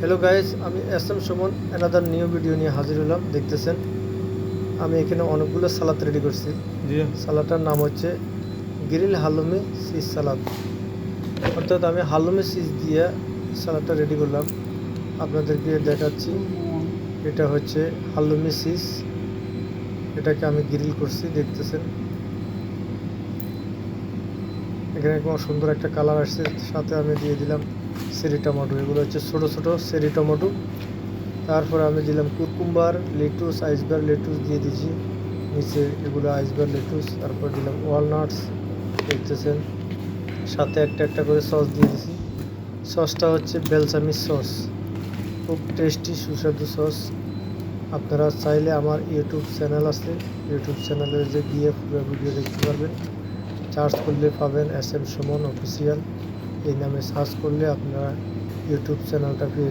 Hello guys, আমি S M Suman another new video নিয়ে হাজির হলাম। দেখতেছেন আমি এখানে অনেকগুলো সালাদ রেডি করছি। সালাদটার নাম হচ্ছে গ্রিল হালুমি চিজ সালাদ, অর্থাৎ আমি হালুমি চিজ দিয়ে সালাদটা রেডি করলাম। আপনাদেরকে দেখাচ্ছি, এটা হচ্ছে হালুমি চিজ, এটাকে আমি গ্রিল করছি। দেখতেছেন এখানে খুব সুন্দর একটা কালার আসছে। সাথে আমি দিয়ে দিলাম চেরি টমেটো, এগুলো হচ্ছে ছোটো ছোটো চেরি টমেটো। তারপর আমি দিলাম কুকুম্বার, লেটুস, আইসবার লেটুস দিয়ে দিয়েছি নিচে, এগুলো আইসবার লেটুস। তারপর দিলাম ওয়ালনাটস, দেখতেছেন। সাথে একটা একটা করে সস দিয়ে দিয়েছি। সসটা হচ্ছে বেলসামিস সস, খুব টেস্টি সুস্বাদু সস। আপনারা চাইলে আমার ইউটিউব চ্যানেল আছে, ইউটিউব চ্যানেলে যে গিয়ে পুরো ভিডিও দেখতে পারবেন। সার্চ করলে পাবেন এস এম সুমন অফিসিয়াল, এই নামে সার্চ করলে আপনারা ইউটিউব চ্যানেলটা পেয়ে